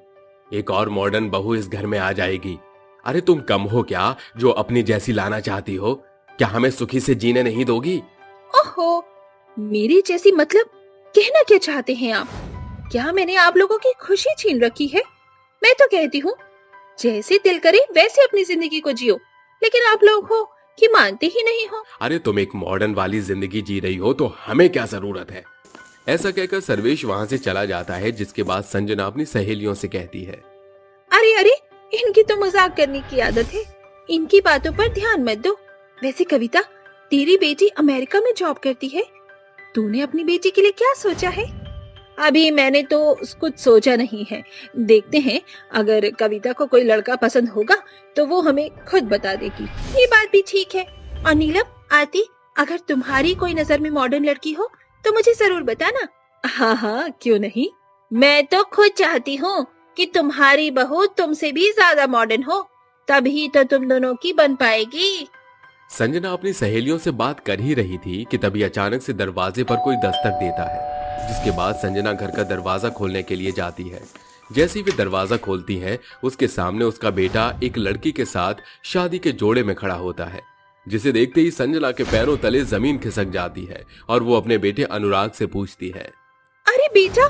एक और मॉडर्न बहू इस घर में आ जाएगी। अरे तुम कम हो क्या जो अपनी जैसी लाना चाहती हो? क्या हमें सुखी से जीने नहीं दोगी? ओहो, मेरी जैसी मतलब कहना क्या चाहते हैं आप? क्या मैंने आप लोगों की खुशी छीन रखी है? मैं तो कहती हूँ जैसे दिल करे वैसे अपनी जिंदगी को जियो, लेकिन आप लोग हो कि मानते ही नहीं हो। अरे तुम एक मॉडर्न वाली जिंदगी जी रही हो तो हमें क्या जरूरत है? ऐसा कहकर सर्वेश वहाँ से चला जाता है, जिसके बाद संजना अपनी सहेलियों से कहती है, अरे अरे, इनकी तो मजाक करने की आदत है, इनकी बातों पर ध्यान मत दो। वैसे कविता, तेरी बेटी अमेरिका में जॉब करती है, तूने अपनी बेटी के लिए क्या सोचा है? अभी मैंने तो कुछ सोचा नहीं है, देखते हैं अगर कविता को कोई लड़का पसंद होगा तो वो हमें खुद बता देगी। ये बात भी ठीक है। और नीलम, आरती, अगर तुम्हारी कोई नजर में मॉडर्न लड़की हो तो मुझे जरूर बताना। हाँ हाँ क्यों नहीं, मैं तो खुद चाहती हूँ कि तुम्हारी बहू तुमसे भी ज्यादा मॉडर्न हो, तभी तो तुम दोनों की बन पाएगी। संजना अपनी सहेलियों से बात कर ही रही थी कि तभी अचानक से दरवाजे पर कोई दस्तक देता है, जिसके बाद संजना घर का दरवाजा खोलने के लिए जाती है। जैसे ही वे दरवाजा खोलती हैं, उसके सामने उसका बेटा एक लड़की के साथ शादी के जोड़े में खड़ा होता है, जिसे देखते ही संजना के पैरों तले जमीन खिसक जाती है और वो अपने बेटे अनुराग से पूछती है, अरे बेटा,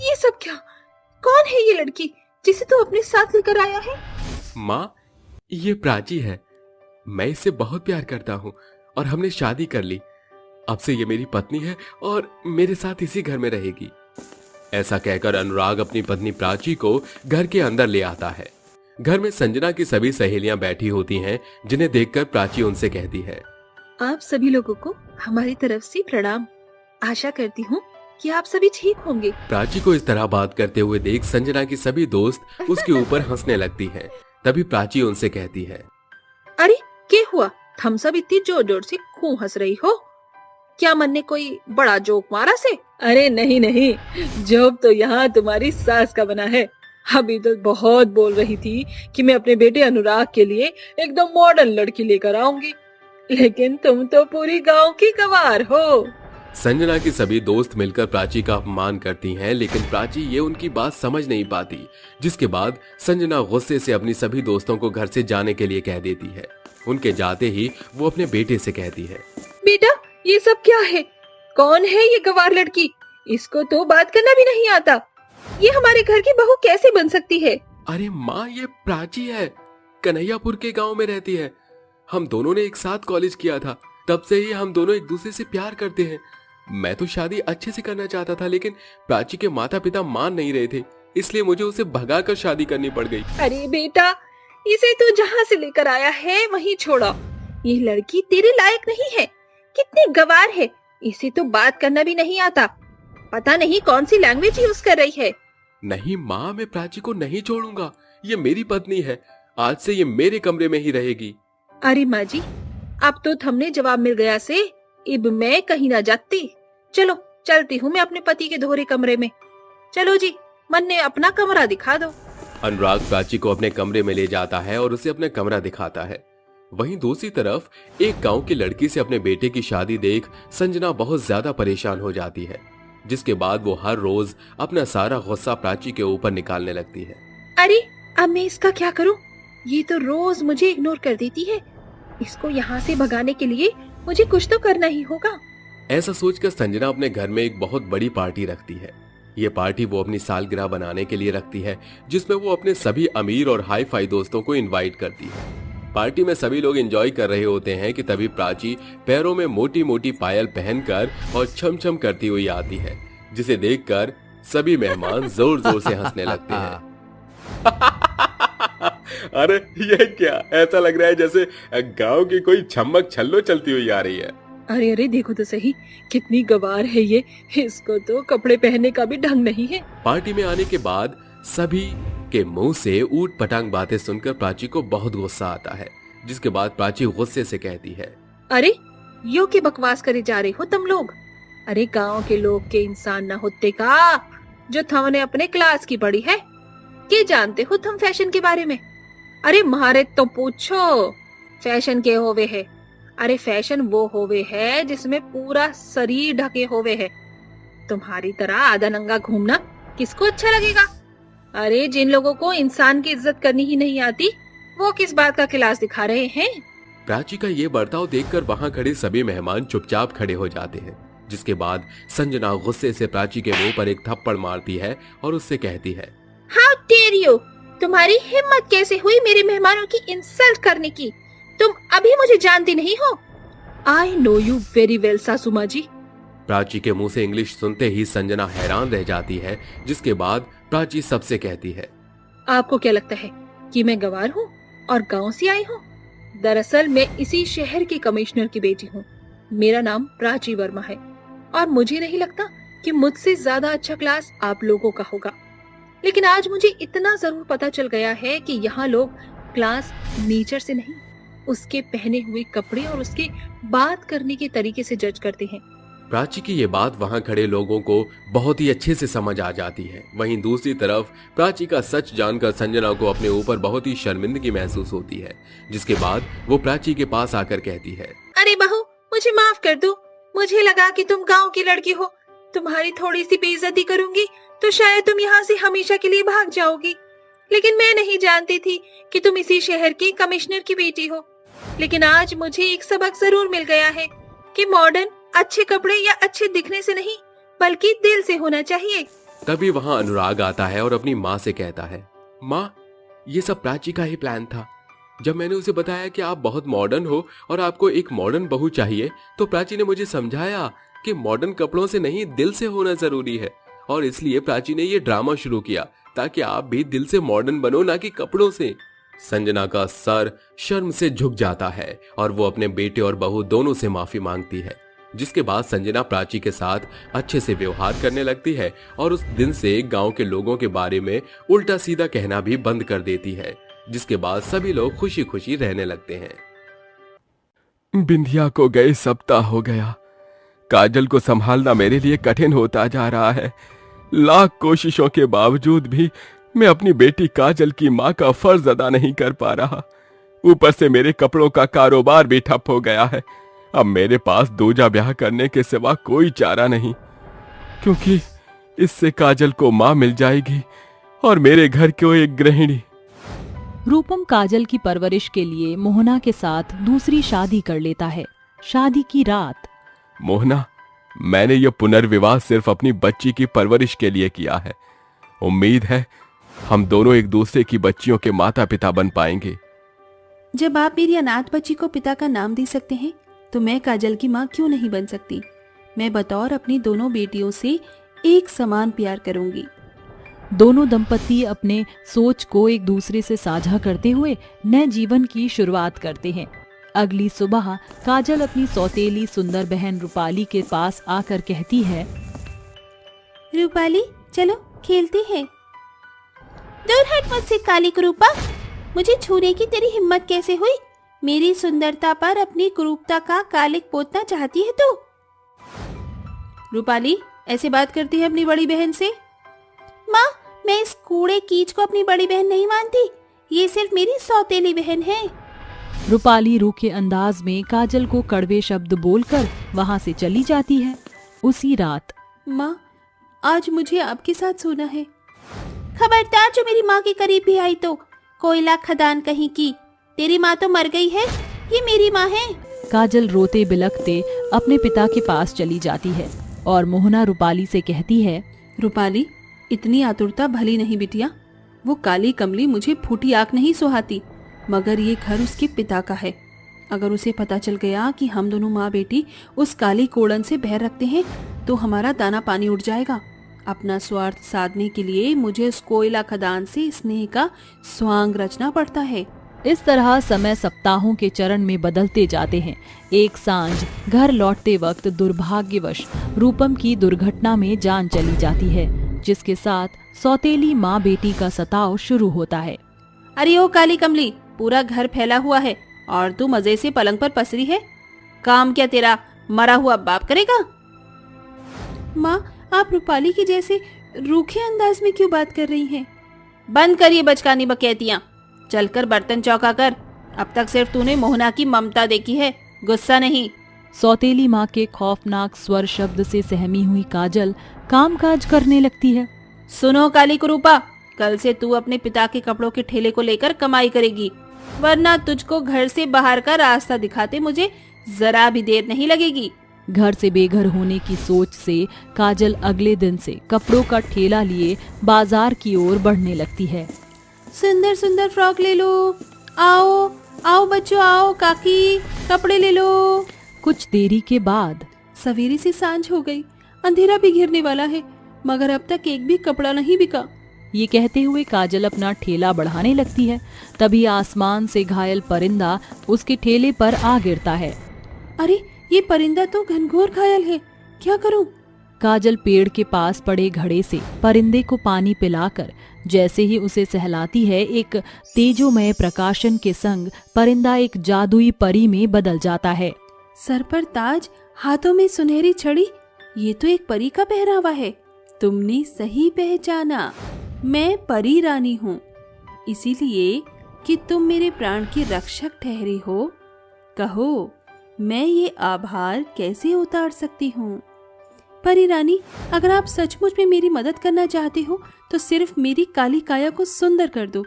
ये सब क्या? कौन है ये लड़की जिसे तू अपने साथ लेकर आया है? माँ, ये प्राची है। मैं इससे बहुत प्यार करता हूँ और हमने शादी कर ली। अब से ये मेरी पत्नी है और मेरे साथ इसी घर में रहेगी। ऐसा कहकर अनुराग अपनी पत्नी प्राची को घर के अंदर ले आता है। घर में संजना की सभी सहेलियां बैठी होती हैं, जिन्हें देखकर प्राची उनसे कहती है, आप सभी लोगों को हमारी तरफ से प्रणाम। आशा करती हूँ कि आप सभी ठीक होंगे। प्राची को इस तरह बात करते हुए देख संजना की सभी दोस्त उसके ऊपर हंसने लगती हैं। तभी प्राची उनसे कहती है, अरे क्या हुआ? हम सब इतनी जोर जोर से क्यों हंस रही हो? क्या मन ने कोई बड़ा जोक मारा से? अरे नहीं नहीं, जॉब तो यहाँ तुम्हारी सास का बना है। अभी तो बहुत बोल रही थी कि मैं अपने बेटे अनुराग के लिए एकदम मॉडर्न लड़की लेकर आऊंगी, लेकिन तुम तो पूरी गांव की गवार हो। संजना की सभी दोस्त मिलकर प्राची का अपमान करती हैं, लेकिन प्राची ये उनकी बात समझ नहीं पाती, जिसके बाद संजना गुस्से से अपनी सभी दोस्तों को घर से जाने के लिए कह देती है। उनके जाते ही वो अपने बेटे से कहती है, बेटा, ये सब क्या है? कौन है ये गवार लड़की? इसको तो बात करना भी नहीं आता। ये हमारे घर की बहू कैसे बन सकती है? अरे माँ, ये प्राची है, कन्हैयापुर के गांव में रहती है। हम दोनों ने एक साथ कॉलेज किया था, तब से ही हम दोनों एक दूसरे से प्यार करते हैं। मैं तो शादी अच्छे से करना चाहता था, लेकिन प्राची के माता पिता मान नहीं रहे थे, इसलिए मुझे उसे भगाकर शादी करनी पड़ गई। अरे बेटा, इसे तो जहाँ से लेकर आया है वहीं छोड़ो। ये लड़की तेरे लायक नहीं है। कितनी गवार है, इसे तो बात करना भी नहीं आता। पता नहीं कौन सी लैंग्वेज यूज कर रही है। नहीं माँ, मैं प्राची को नहीं छोड़ूंगा। ये मेरी पत्नी है, आज से ये मेरे कमरे में ही रहेगी। अरे माँ जी, अब तो हमने जवाब मिल गया से, इब मैं कहीं ना जाती। चलो चलती हूँ मैं अपने पति के दोहरे कमरे में। चलो जी, मन ने अपना कमरा दिखा दो। अनुराग प्राची को अपने कमरे में ले जाता है और उसे अपना कमरा दिखाता है। वहीं दूसरी तरफ एक गांव की लड़की से अपने बेटे की शादी देख संजना बहुत ज्यादा परेशान हो जाती है, जिसके बाद वो हर रोज अपना सारा गुस्सा प्राची के ऊपर निकालने लगती है। अरे अब मैं इसका क्या करूं? ये तो रोज मुझे इग्नोर कर देती है। इसको यहाँ से भगाने के लिए मुझे कुछ तो करना ही होगा। ऐसा सोचकर संजना अपने घर में एक बहुत बड़ी पार्टी रखती है। ये पार्टी वो अपनी सालगिरह बनाने के लिए रखती है, जिसमें वो अपने सभी अमीर और हाई फाई दोस्तों को इनवाइट करती है। पार्टी में सभी लोग एंजॉय कर रहे होते हैं कि तभी प्राची पैरों में मोटी मोटी पायल पहनकर और छम छम करती हुई आती है, जिसे देखकर सभी मेहमान जोर जोर से हंसने लगते हैं। अरे ये क्या, ऐसा लग रहा है जैसे गांव की कोई छम्मक छल्लो चलती हुई आ रही है। अरे अरे देखो तो सही, कितनी गवार है ये। इसको तो कपड़े पहनने का भी ढंग नहीं है। पार्टी में आने के बाद सभी के मुंह से ऊट पटांग बातें सुनकर प्राची को बहुत गुस्सा आता है, जिसके बाद प्राची गुस्से से कहती है, अरे यो की बकवास करे जा रहे हो तुम लोग? अरे गांव के लोग के इंसान न होते का, जो तुमने अपने क्लास की पढ़ी है। क्या जानते हो तुम फैशन के बारे में? अरे महारत तो पूछो, फैशन के होवे है? अरे फैशन वो होवे है जिसमें पूरा शरीर ढके होवे है। तुम्हारी तरह आधा नंगा घूमना किसको अच्छा लगेगा? अरे जिन लोगों को इंसान की इज्जत करनी ही नहीं आती, वो किस बात का क्लास दिखा रहे हैं? प्राची का ये बर्ताव देखकर वहाँ खड़े सभी मेहमान चुपचाप खड़े हो जाते हैं, जिसके बाद संजना गुस्से से प्राची के मुंह पर एक थप्पड़ मारती है और उससे कहती है, हाउ डेयर यू, तुम्हारी हिम्मत कैसे हुई मेरे मेहमानों की इंसल्ट करने की? तुम अभी मुझे जानती नहीं हो। I know you very well सासू माँ जी। प्राची के मुंह से इंग्लिश सुनते ही संजना हैरान रह जाती है, जिसके बाद प्राची सबसे कहती है, आपको क्या लगता है कि मैं गवार हूँ और गांव से आई हूँ? दरअसल मैं इसी शहर की कमिश्नर की बेटी हूँ। मेरा नाम प्राची वर्मा है और मुझे नहीं लगता कि मुझसे ज्यादा अच्छा क्लास आप लोगों का होगा। लेकिन आज मुझे इतना जरूर पता चल गया है कि यहाँ लोग क्लास नेचर से नहीं, उसके पहने हुए कपड़े और उसके बात करने के तरीके से जज करते हैं। प्राची की ये बात वहाँ खड़े लोगों को बहुत ही अच्छे से समझ आ जाती है। वहीं दूसरी तरफ प्राची का सच जानकर संजना को अपने ऊपर बहुत ही शर्मिंदगी महसूस होती है, जिसके बाद वो प्राची के पास आकर कहती है, अरे बहू, मुझे माफ कर दो। मुझे लगा कि तुम गांव की लड़की हो, तुम्हारी थोड़ी सी बेइज्जती करूंगी तो शायद तुम यहाँ से हमेशा के लिए भाग जाओगी। लेकिन मैं नहीं जानती थी कि तुम इसी शहर की कमिश्नर की बेटी हो। लेकिन आज मुझे एक सबक जरूर मिल गया है कि मॉडर्न अच्छे कपड़े या अच्छे दिखने से नहीं, बल्कि दिल से होना चाहिए। तभी वहाँ अनुराग आता है और अपनी माँ से कहता है, माँ, ये सब प्राची का ही प्लान था। जब मैंने उसे बताया कि आप बहुत मॉडर्न हो और आपको एक मॉडर्न बहू चाहिए, तो प्राची ने मुझे समझाया कि मॉडर्न कपड़ों से नहीं, दिल से होना जरूरी है। और इसलिए प्राची ने ये ड्रामा शुरू किया ताकि आप भी दिल से मॉडर्न बनो, ना कि कपड़ों से। संजना का सर शर्म से झुक जाता है और वो अपने बेटे और बहू दोनों से माफी मांगती है, जिसके बाद संजना प्राची के साथ अच्छे से व्यवहार करने लगती है और उस दिन से गांव के लोगों के बारे में उल्टा सीधा कहना भी बंद कर देती है, जिसके बाद सभी लोग खुशी खुशी रहने लगते हैं। बिंदिया को गए सप्ताह हो गया। काजल को संभालना मेरे लिए कठिन होता जा रहा है। लाख कोशिशों के बावजूद भी मैं अपनी बेटी काजल की मां का फर्ज अदा नहीं कर पा रहा। ऊपर से मेरे कपड़ों का कारोबार भी ठप हो गया है। अब मेरे पास दूजा ब्याह करने के सिवा कोई चारा नहीं, क्योंकि इससे काजल को मां मिल जाएगी और मेरे घर को एक गृहिणी। रूपम काजल की परवरिश के लिए मोहना के साथ दूसरी शादी कर लेता है। शादी की रात। मोहना, मैंने यह पुनर्विवाह सिर्फ अपनी बच्ची की परवरिश के लिए किया है। उम्मीद है हम दोनों एक दूसरे की बच्चियों के माता पिता बन पाएंगे। जब आप मेरी अनाथ बच्ची को पिता का नाम दे सकते हैं, तो मैं काजल की माँ क्यों नहीं बन सकती? मैं बतौर अपनी दोनों बेटियों से एक समान प्यार करूंगी। दोनों दंपति अपने सोच को एक दूसरे से साझा करते हुए नए जीवन की शुरुआत करते हैं। अगली सुबह काजल अपनी सौतेली सुंदर बहन रूपाली के पास आकर कहती है, रूपाली चलो खेलते हैं। दूर हट मुझसे काली कुरूपा, मुझे छूने की तेरी हिम्मत कैसे हुई? मेरी सुंदरता पर अपनी कुरूपता का कालिक पोतना चाहती है तू? रूपाली ऐसे बात करती है अपनी बड़ी बहन से? माँ, मैं इस कूड़े कीच को अपनी बड़ी बहन नहीं मानती, ये सिर्फ मेरी सौतेली बहन है। रूपाली रूखे अंदाज में काजल को कड़वे शब्द बोलकर वहां से चली जाती है। उसी रात माँ, आज मुझे आपके साथ सोना है। खबरदार, जो मेरी माँ के करीब भी आई तो कोयला खदान कहीं की। तेरी माँ तो मर गई है, ये मेरी माँ है। काजल रोते बिलखते अपने पिता के पास चली जाती है और मोहना रूपाली से कहती है, रूपाली, इतनी आतुरता भली नहीं बिटिया। वो काली कमली मुझे फूटी आंख नहीं सुहाती, मगर ये घर उसके पिता का है। अगर उसे पता चल गया कि हम दोनों माँ बेटी उस काली कोड़न से बैर रखते हैं तो हमारा दाना पानी उड़ जाएगा। अपना स्वार्थ साधने के लिए मुझे उस कोयला खदान से स्नेह का स्वांग रचना पड़ता है। इस तरह समय सप्ताहों के चरण में बदलते जाते हैं। एक सांझ घर लौटते वक्त दुर्भाग्यवश रूपम की दुर्घटना में जान चली जाती है, जिसके साथ सौतेली माँ बेटी का सताव शुरू होता है। अरे ओ काली कमली, पूरा घर फैला हुआ है और तू मजे से पलंग पर पसरी है। काम क्या तेरा मरा हुआ बाप करेगा? माँ, आप रूपाली की जैसे रूखे अंदाज में क्यों बात कर रही हैं? बंद करिए बचकानी बकैतियाँ, चलकर बर्तन चौका कर। अब तक सिर्फ तूने मोहना की ममता देखी है, गुस्सा नहीं। सौतेली माँ के खौफनाक स्वर शब्द से सहमी हुई काजल कामकाज करने लगती है। सुनो काली कुरूपा, कल से तू अपने पिता के कपड़ों के ठेले को लेकर कमाई करेगी, वरना तुझको घर से बाहर का रास्ता दिखाते मुझे जरा भी देर नहीं लगेगी। घर से बेघर होने की सोच से काजल अगले दिन से कपड़ों का ठेला लिए बाजार की ओर बढ़ने लगती है। सुंदर सुंदर फ्रॉक ले लो, आओ आओ बच्चों आओ, काकी कपड़े ले लो। कुछ देरी के बाद सवेरे से सांझ हो गई, अंधेरा भी घिरने वाला है, मगर अब तक एक भी कपड़ा नहीं बिका। ये कहते हुए काजल अपना ठेला बढ़ाने लगती है। तभी आसमान से घायल परिंदा उसके ठेले पर आ गिरता है। अरे, ये परिंदा तो घनघोर घायल है, क्या करूं? काजल पेड़ के पास पड़े घड़े से परिंदे को पानी पिलाकर जैसे ही उसे सहलाती है, एक तेजोमय प्रकाशन के संग परिंदा एक जादुई परी में बदल जाता है। सर पर ताज, हाथों में सुनहरी छड़ी, ये तो एक परी का पहरावा है। तुमने सही पहचाना, मैं परी रानी हूँ, इसीलिए कि तुम मेरे प्राण की रक्षक ठहरे हो। कहो, मैं ये आभार कैसे उतार सकती हूँ? परी रानी, अगर आप सचमुच में मेरी मदद करना चाहते हो तो सिर्फ मेरी काली काया को सुंदर कर दो,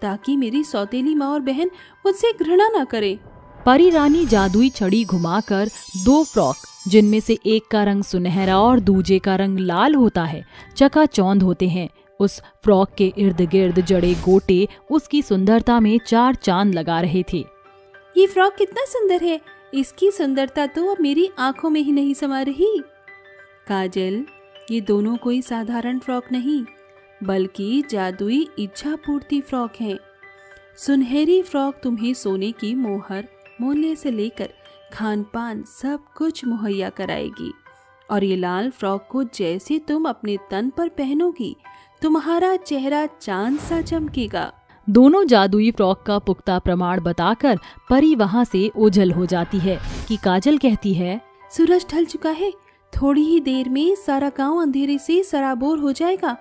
ताकि मेरी सौतेली माँ और बहन मुझसे घृणा ना करे। परी रानी जादुई छड़ी घुमाकर 2 फ्रॉक, जिनमें से एक का रंग सुनहरा और दूजे का रंग लाल होता है, चकाचौंध होते हैं। उस फ्रॉक के इर्द गिर्द जड़े गोटे उसकी सुंदरता में 4 चांद लगा रहे थे। ये फ्रॉक कितना सुंदर है, इसकी सुंदरता तो अब मेरी आंखों में ही नहीं समा रही। काजल, ये दोनों कोई साधारण फ्रॉक नहीं, बल्कि जादुई इच्छा पूर्ति फ्रॉक है। सुनहरी फ्रॉक तुम्हें सोने की मोहर, मूल्य से लेकर खान पान सब कुछ मुहैया कराएगी, और ये लाल फ्रॉक को जैसे तुम अपने तन पर पहनोगी, तुम्हारा चेहरा चांद सा चमकेगा। दोनों जादुई फ्रॉक का पुख्ता प्रमाण बताकर परी वहाँ से ओझल हो जाती है कि काजल कहती है, सूरज ढल चुका है, थोड़ी ही देर में सारा गांव अंधेरे से सराबोर हो जाएगा।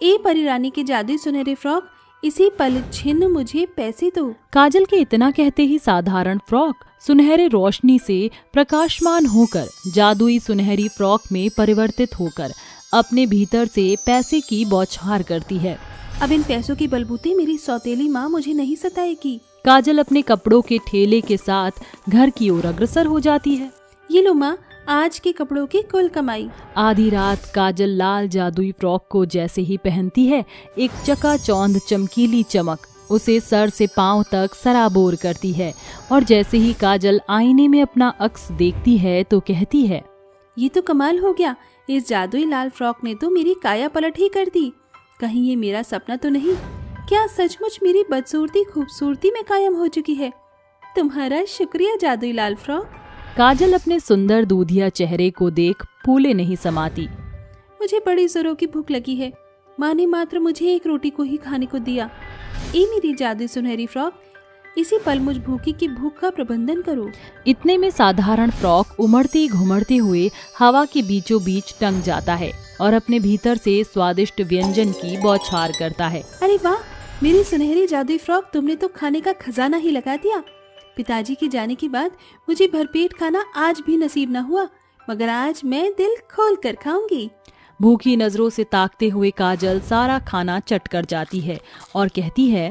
ए परी रानी के जादुई सुनहरे फ्रॉक, इसी पल छिन्न मुझे पैसे दो। काजल के इतना कहते ही साधारण फ्रॉक सुनहरे रोशनी से प्रकाशमान होकर जादुई सुनहरी फ्रॉक में परिवर्तित होकर अपने भीतर से पैसे की बौछार करती है। अब इन पैसों के बलबूते मेरी सौतेली माँ मुझे नहीं सताएगी। काजल अपने कपड़ों के ठेले के साथ घर की ओर अग्रसर हो जाती है। ये लो माँ, आज के कपड़ों की कुल कमाई। आधी रात काजल लाल जादुई फ्रॉक को जैसे ही पहनती है, एक चकाचौंध चमकीली चमक उसे सर से पांव तक सराबोर करती है, और जैसे ही काजल आईने में अपना अक्स देखती है तो कहती है, ये तो कमाल हो गया, इस जादुई लाल फ्रॉक ने तो मेरी काया पलट ही कर दी। कहीं ये मेरा सपना तो नहीं? क्या सचमुच मेरी बदसूरती खूबसूरती में कायम हो चुकी है? तुम्हारा शुक्रिया जादुई लाल फ्रॉक। काजल अपने सुंदर दूधिया चेहरे को देख फूले नहीं समाती। मुझे बड़ी जोरों की भूख लगी है। माँ ने मात्र मुझे एक रोटी को ही खाने को दिया। ए मेरी जादुई सुनहरी फ्रॉक, इसी पल मुझ भूखी की भूख का प्रबंधन करो। इतने में साधारण फ्रॉक उमड़ते घुमड़ते हुए हवा के बीचों बीच टंग जाता है और अपने भीतर से स्वादिष्ट व्यंजन की बौछार करता है। अरे वाह, मेरी सुनहरी जादुई फ्रॉक, तुमने तो खाने का खजाना ही लगा दिया। पिताजी के जाने के बाद मुझे भरपेट खाना आज भी नसीब न हुआ, मगर आज मैं दिल खोल कर खाऊंगी। भूखी नजरों से ताकते हुए काजल सारा खाना चट कर जाती है और कहती है,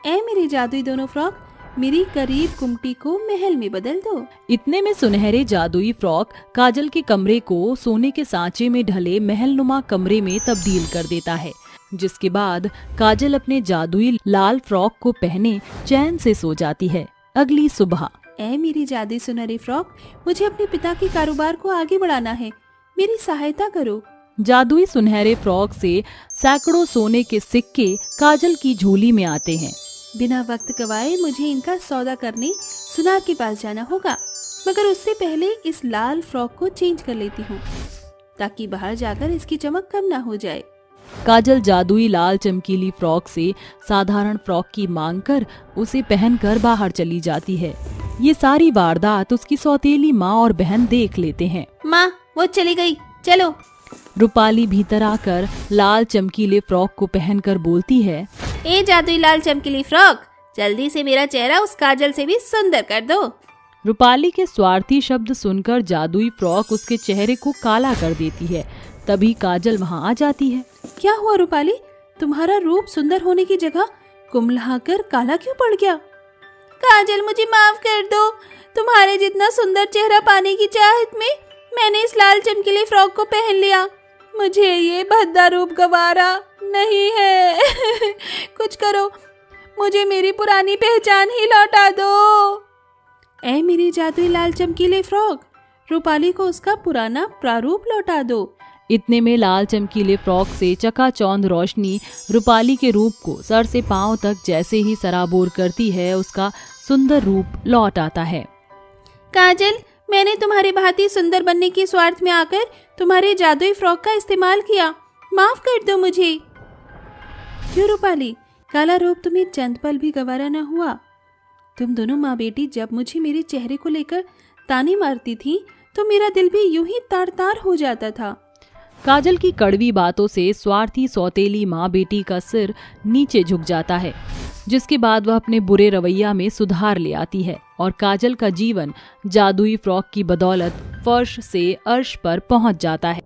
ए मेरी जादुई दोनों फ्रॉक, मेरी करीब कुमटी को महल में बदल दो। इतने में सुनहरे जादुई फ्रॉक काजल के कमरे को सोने के सांचे में ढले महलनुमा कमरे में तब्दील कर देता है, जिसके बाद काजल अपने जादुई लाल फ्रॉक को पहने चैन से सो जाती है। अगली सुबह, ए मेरी जादुई सुनहरी फ्रॉक, मुझे अपने पिता के कारोबार को आगे बढ़ाना है, मेरी सहायता करो। जादुई सुनहरे फ्रॉक से सैकड़ों सोने के सिक्के काजल की झोली में आते हैं। बिना वक्त गवाए मुझे इनका सौदा करने सुनार के पास जाना होगा, मगर उससे पहले इस लाल फ्रॉक को चेंज कर लेती हूँ ताकि बाहर जाकर इसकी चमक कम ना हो जाए। काजल जादुई लाल चमकीली फ्रॉक से साधारण फ्रॉक की मांग कर उसे पहनकर बाहर चली जाती है। ये सारी वारदात उसकी सौतेली माँ और बहन देख लेते हैं। माँ, वो चली गई, चलो। रूपाली भीतर आकर लाल चमकीले फ्रॉक को पहनकर बोलती है, ए जादुई लाल चमकीली फ्रॉक, जल्दी से मेरा चेहरा उस काजल से भी सुंदर कर दो। रूपाली के स्वार्थी शब्द सुनकर जादुई फ्रॉक उसके चेहरे को काला कर देती है। तभी काजल वहाँ आ जाती है। क्या हुआ रूपाली, तुम्हारा रूप सुंदर होने की जगह कुम्हलाकर काला क्यों पड़ गया? काजल, मुझे माफ कर दो, तुम्हारे जितना सुंदर चेहरा पाने की चाहत में मैंने इस लाल चमकीले फ्रॉक को पहन लिया। मुझे ये भद्दा रूप गवारा नहीं है। कुछ करो, मुझे मेरी पुरानी पहचान ही लौटा दो। ऐ मेरी जादुई लाल चमकीले फ्रॉक, रूपाली को उसका पुराना प्रारूप लौटा दो। इतने में लाल चमकीले फ्रॉक से चकाचौंध रोशनी रूपाली के रूप को सर से पांव तक जैसे ही सराबोर करती है, उसका सुंदर रूप लौट आता है। काजल, मैंने तुम्हारी भांति सुंदर बनने के स्वार्थ में आकर तुम्हारे जादुई फ्रॉक का इस्तेमाल किया, माफ कर दो मुझे। क्यों रूपाली, काला रूप तुम्हें चंद पल भी गवारा न हुआ? तुम दोनों माँ बेटी जब मुझे मेरे चेहरे को लेकर ताने मारती थी तो मेरा दिल भी यूं ही तार तार हो जाता था। काजल की कड़वी बातों से स्वार्थी सौतेली माँ बेटी का सिर नीचे झुक जाता है, जिसके बाद वह अपने बुरे रवैया में सुधार ले आती है और काजल का जीवन जादुई फ्रॉक की बदौलत फर्श से अर्श पर पहुंच जाता है।